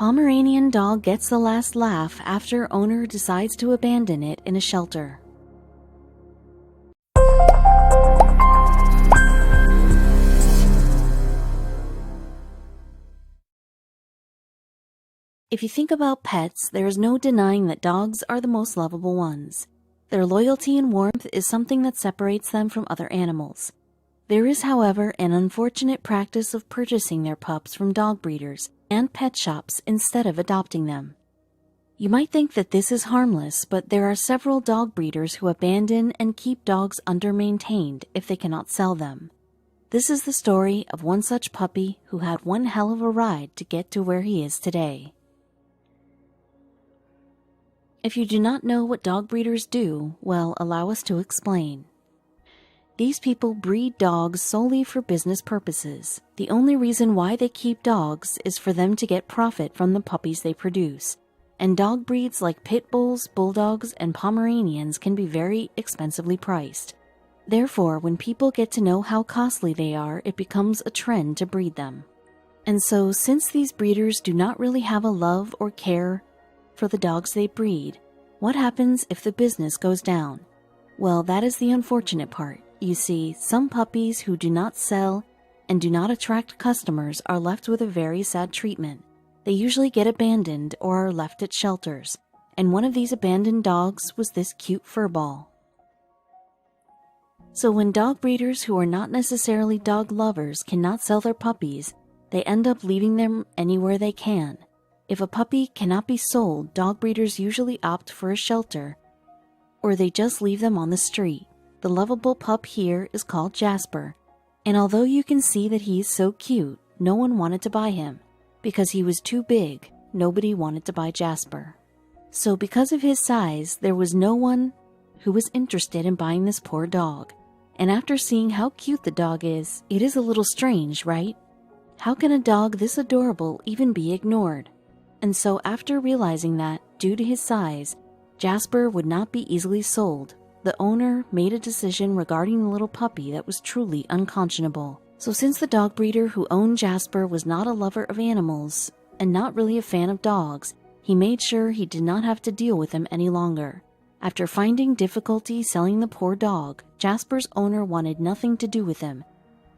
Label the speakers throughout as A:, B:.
A: Pomeranian dog gets the last laugh after owner decides to abandon it in a shelter. If you think about pets, there is no denying that dogs are the most lovable ones. Their loyalty and warmth is something that separates them from other animals. There is, however, an unfortunate practice of purchasing their pups from dog breeders and pet shops instead of adopting them. You might think that this is harmless, but there are several dog breeders who abandon and keep dogs under-maintained if they cannot sell them. This is the story of one such puppy who had one hell of a ride to get to where he is today. If you do not know what dog breeders do, well, allow us to explain. These people breed dogs solely for business purposes. The only reason why they keep dogs is for them to get profit from the puppies they produce. And dog breeds like pit bulls, bulldogs, and Pomeranians can be very expensively priced. Therefore, when people get to know how costly they are, it becomes a trend to breed them. And so, since these breeders do not really have a love or care for the dogs they breed, what happens if the business goes down? Well, that is the unfortunate part. You see, some puppies who do not sell and do not attract customers are left with a very sad treatment. They usually get abandoned or are left at shelters, and one of these abandoned dogs was this cute furball. So when dog breeders who are not necessarily dog lovers cannot sell their puppies, they end up leaving them anywhere they can. If a puppy cannot be sold, dog breeders usually opt for a shelter, or they just leave them on the street. The lovable pup here is called Jasper, and although you can see that he is so cute, no one wanted to buy him. Because he was too big, nobody wanted to buy Jasper. So because of his size, there was no one who was interested in buying this poor dog. And after seeing how cute the dog is, it is a little strange, right? How can a dog this adorable even be ignored? And so after realizing that, due to his size, Jasper would not be easily sold, the owner made a decision regarding the little puppy that was truly unconscionable. So since the dog breeder who owned Jasper was not a lover of animals and not really a fan of dogs, he made sure he did not have to deal with him any longer. After finding difficulty selling the poor dog, Jasper's owner wanted nothing to do with him.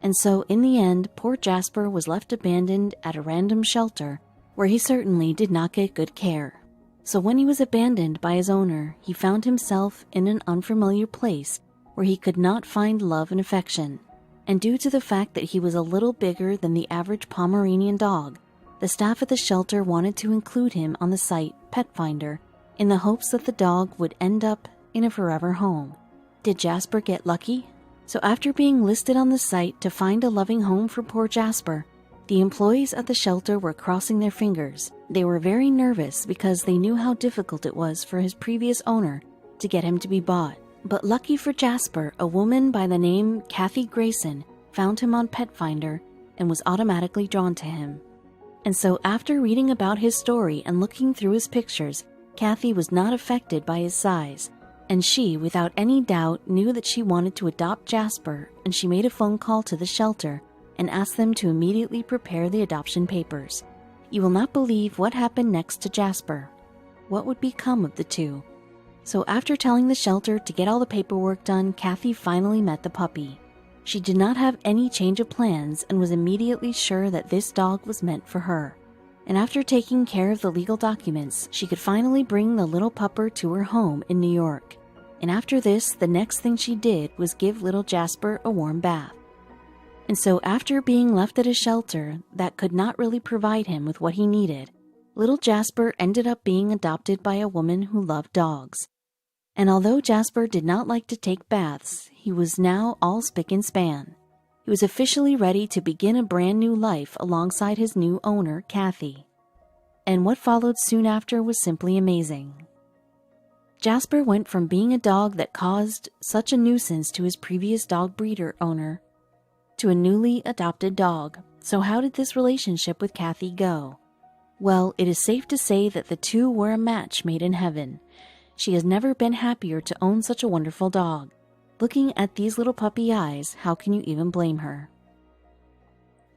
A: And so in the end, poor Jasper was left abandoned at a random shelter where he certainly did not get good care. So when he was abandoned by his owner, he found himself in an unfamiliar place where he could not find love and affection. And due to the fact that he was a little bigger than the average Pomeranian dog, the staff at the shelter wanted to include him on the site Pet Finder in the hopes that the dog would end up in a forever home. Did Jasper get lucky? So after being listed on the site to find a loving home for poor Jasper, the employees at the shelter were crossing their fingers. They were very nervous because they knew how difficult it was for his previous owner to get him to be bought. But lucky for Jasper, a woman by the name Kathy Grayson found him on Pet Finder and was automatically drawn to him. And so after reading about his story and looking through his pictures, Kathy was not affected by his size, and she, without any doubt, knew that she wanted to adopt Jasper, and she made a phone call to the shelter and asked them to immediately prepare the adoption papers. You will not believe what happened next to Jasper. What would become of the two? So after telling the shelter to get all the paperwork done, Kathy finally met the puppy. She did not have any change of plans and was immediately sure that this dog was meant for her. And after taking care of the legal documents, she could finally bring the little pupper to her home in New York. And after this, the next thing she did was give little Jasper a warm bath. And so after being left at a shelter that could not really provide him with what he needed, little Jasper ended up being adopted by a woman who loved dogs. And although Jasper did not like to take baths, he was now all spick and span. He was officially ready to begin a brand new life alongside his new owner, Kathy. And what followed soon after was simply amazing. Jasper went from being a dog that caused such a nuisance to his previous dog breeder owner to a newly adopted dog. So how did this relationship with Kathy go? Well, it is safe to say that the two were a match made in heaven. She has never been happier to own such a wonderful dog. Looking at these little puppy eyes, how can you even blame her?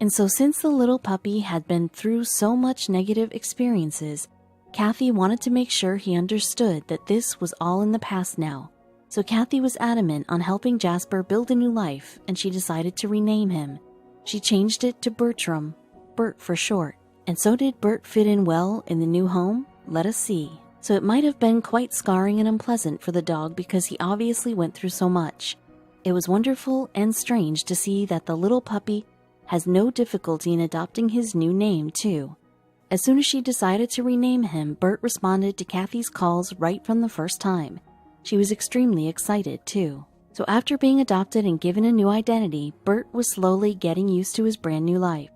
A: And so since the little puppy had been through so much negative experiences, Kathy wanted to make sure he understood that this was all in the past now. So Kathy was adamant on helping Jasper build a new life, and she decided to rename him. She changed it to Bertram, Bert for short. And so did Bert fit in well in the new home? Let us see. So it might have been quite scarring and unpleasant for the dog because he obviously went through so much. It was wonderful and strange to see that the little puppy has no difficulty in adopting his new name, too. As soon as she decided to rename him, Bert responded to Kathy's calls right from the first time. She was extremely excited, too. So after being adopted and given a new identity, Bert was slowly getting used to his brand new life.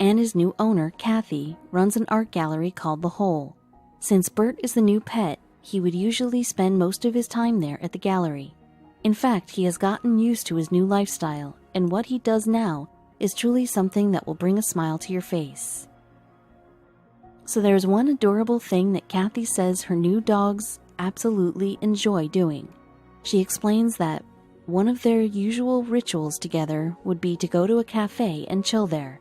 A: And his new owner, Kathy, runs an art gallery called The Hole. Since Bert is the new pet, he would usually spend most of his time there at the gallery. In fact, he has gotten used to his new lifestyle, and what he does now is truly something that will bring a smile to your face. So there's one adorable thing that Kathy says her new dogs absolutely enjoy doing. She explains that one of their usual rituals together would be to go to a cafe and chill there.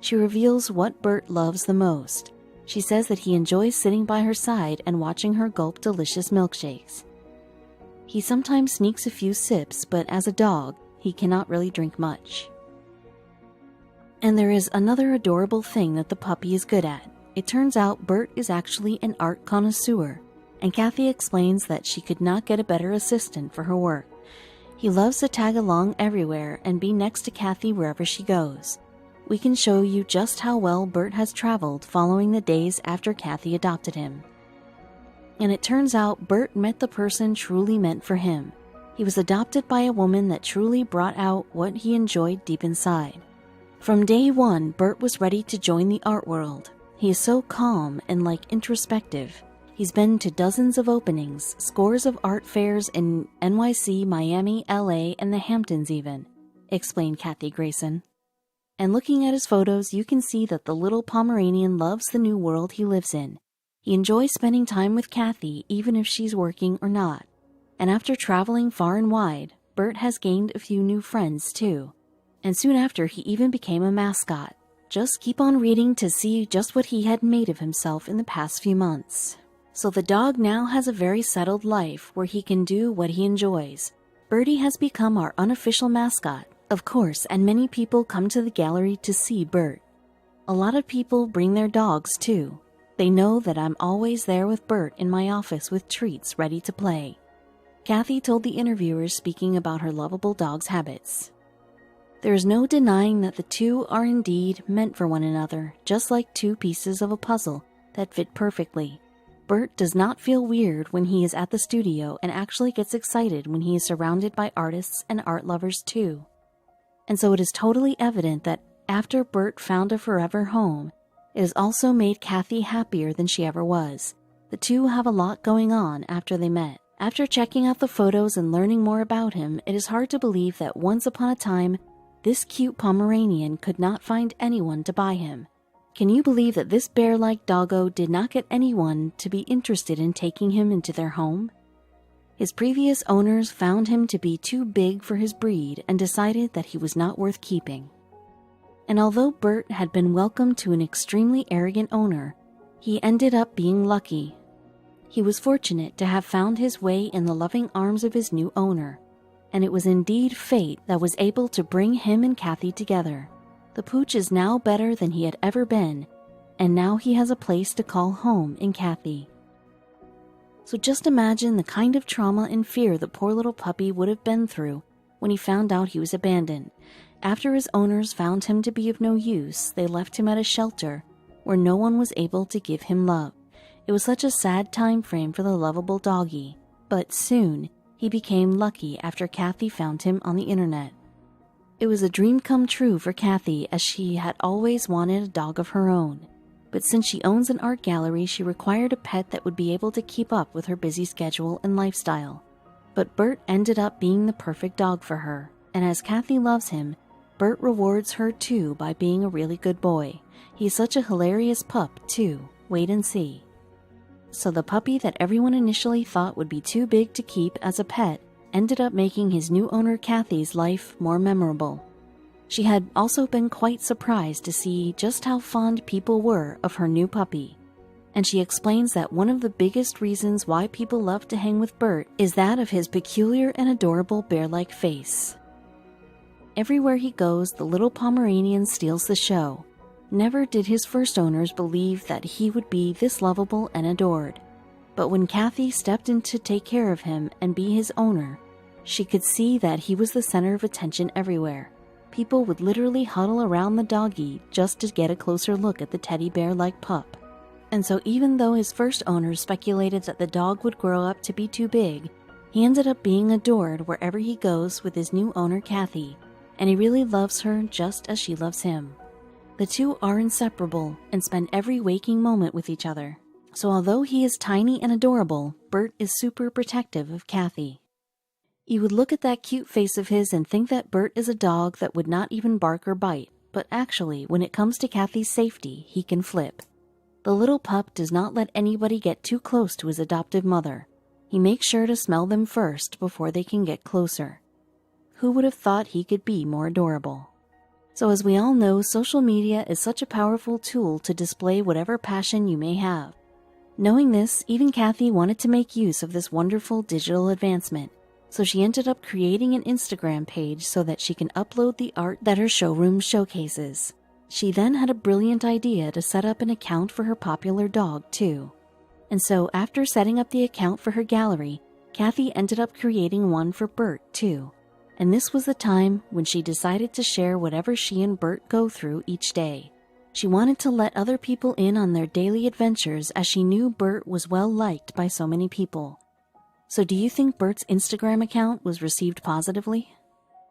A: She reveals what Bert loves the most. She says that he enjoys sitting by her side and watching her gulp delicious milkshakes. He sometimes sneaks a few sips, but as a dog, he cannot really drink much. And there is another adorable thing that the puppy is good at. It turns out Bert is actually an art connoisseur, and Kathy explains that she could not get a better assistant for her work. He loves to tag along everywhere and be next to Kathy wherever she goes. We can show you just how well Bert has traveled following the days after Kathy adopted him. And it turns out Bert met the person truly meant for him. He was adopted by a woman that truly brought out what he enjoyed deep inside. From day one, Bert was ready to join the art world. He is so calm and introspective. He's been to dozens of openings, scores of art fairs in NYC, Miami, LA, and the Hamptons even, explained Kathy Grayson. And looking at his photos, you can see that the little Pomeranian loves the new world he lives in. He enjoys spending time with Kathy, even if she's working or not. And after traveling far and wide, Bert has gained a few new friends too. And soon after, he even became a mascot. Just keep on reading to see just what he had made of himself in the past few months. So the dog now has a very settled life where he can do what he enjoys. Bertie has become our unofficial mascot, of course, and many people come to the gallery to see Bert. A lot of people bring their dogs too. They know that I'm always there with Bert in my office with treats ready to play. Kathy told the interviewers speaking about her lovable dog's habits. There is no denying that the two are indeed meant for one another, just like two pieces of a puzzle that fit perfectly. Bert does not feel weird when he is at the studio and actually gets excited when he is surrounded by artists and art lovers too. And so it is totally evident that after Bert found a forever home, it has also made Kathy happier than she ever was. The two have a lot going on after they met. After checking out the photos and learning more about him, it is hard to believe that once upon a time, this cute Pomeranian could not find anyone to buy him. Can you believe that this bear-like doggo did not get anyone to be interested in taking him into their home? His previous owners found him to be too big for his breed and decided that he was not worth keeping. And although Bert had been welcomed to an extremely arrogant owner, he ended up being lucky. He was fortunate to have found his way in the loving arms of his new owner, and it was indeed fate that was able to bring him and Kathy together. The pooch is now better than he had ever been, and now he has a place to call home in Kathy. So just imagine the kind of trauma and fear the poor little puppy would have been through when he found out he was abandoned. After his owners found him to be of no use, they left him at a shelter where no one was able to give him love. It was such a sad time frame for the lovable doggy, but soon he became lucky after Kathy found him on the internet. It was a dream come true for Kathy, as she had always wanted a dog of her own. But since she owns an art gallery, she required a pet that would be able to keep up with her busy schedule and lifestyle. But Bert ended up being the perfect dog for her, and as Kathy loves him, Bert rewards her too by being a really good boy. He's such a hilarious pup too. Wait and see. So the puppy that everyone initially thought would be too big to keep as a pet ended up making his new owner Kathy's life more memorable. She had also been quite surprised to see just how fond people were of her new puppy. And she explains that one of the biggest reasons why people love to hang with Bert is that of his peculiar and adorable bear-like face. Everywhere he goes, the little Pomeranian steals the show. Never did his first owners believe that he would be this lovable and adored. But when Kathy stepped in to take care of him and be his owner, she could see that he was the center of attention everywhere. People would literally huddle around the doggy just to get a closer look at the teddy bear-like pup. And so even though his first owners speculated that the dog would grow up to be too big, he ended up being adored wherever he goes with his new owner Kathy, and he really loves her just as she loves him. The two are inseparable and spend every waking moment with each other. So although he is tiny and adorable, Bert is super protective of Kathy. You would look at that cute face of his and think that Bert is a dog that would not even bark or bite, but actually, when it comes to Kathy's safety, he can flip. The little pup does not let anybody get too close to his adoptive mother. He makes sure to smell them first before they can get closer. Who would have thought he could be more adorable? So as we all know, social media is such a powerful tool to display whatever passion you may have. Knowing this, even Kathy wanted to make use of this wonderful digital advancement, so she ended up creating an Instagram page so that she can upload the art that her showroom showcases. She then had a brilliant idea to set up an account for her popular dog, too. And so after setting up the account for her gallery, Kathy ended up creating one for Bert, too. And this was the time when she decided to share whatever she and Bert go through each day. She wanted to let other people in on their daily adventures as she knew Bert was well liked by so many people. So do you think Bert's Instagram account was received positively?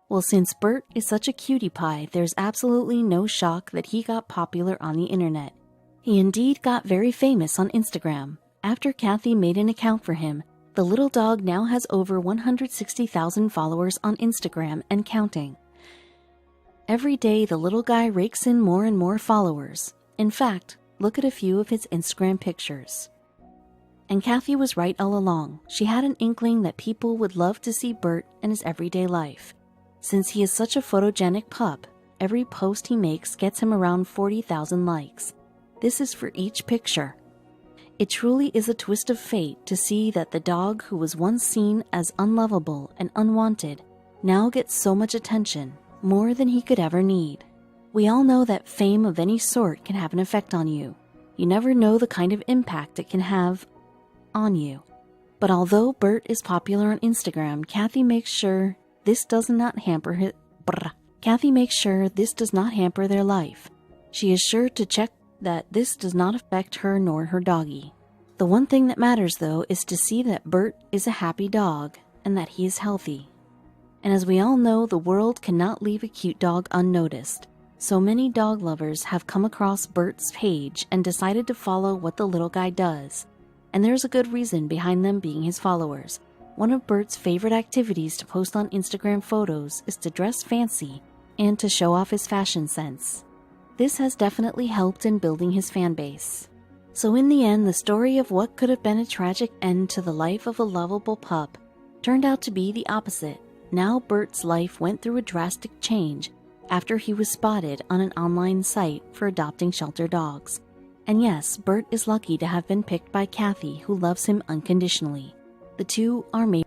A: Well, since Bert is such a cutie pie, there's absolutely no shock that he got popular on the internet. He indeed got very famous on Instagram. After Kathy made an account for him, the little dog now has over 160,000 followers on Instagram and counting. Every day, the little guy rakes in more and more followers. In fact, look at a few of his Instagram pictures. And Kathy was right all along. She had an inkling that people would love to see Bert in his everyday life. Since he is such a photogenic pup, every post he makes gets him around 40,000 likes. This is for each picture. It truly is a twist of fate to see that the dog who was once seen as unlovable and unwanted now gets so much attention, more than he could ever need. We all know that fame of any sort can have an effect on you. You never know the kind of impact it can have on you. But although Bert is popular on Instagram, Kathy makes sure this does not hamper their life. She is sure to check that this does not affect her nor her doggy. The one thing that matters, though, is to see that Bert is a happy dog and that he is healthy. And as we all know, the world cannot leave a cute dog unnoticed. So many dog lovers have come across Bert's page and decided to follow what the little guy does. And there's a good reason behind them being his followers. One of Bert's favorite activities to post on Instagram photos is to dress fancy and to show off his fashion sense. This has definitely helped in building his fan base. So in the end, the story of what could have been a tragic end to the life of a lovable pup turned out to be the opposite. Now Bert's life went through a drastic change after he was spotted on an online site for adopting shelter dogs. And yes, Bert is lucky to have been picked by Kathy, who loves him unconditionally. The two are made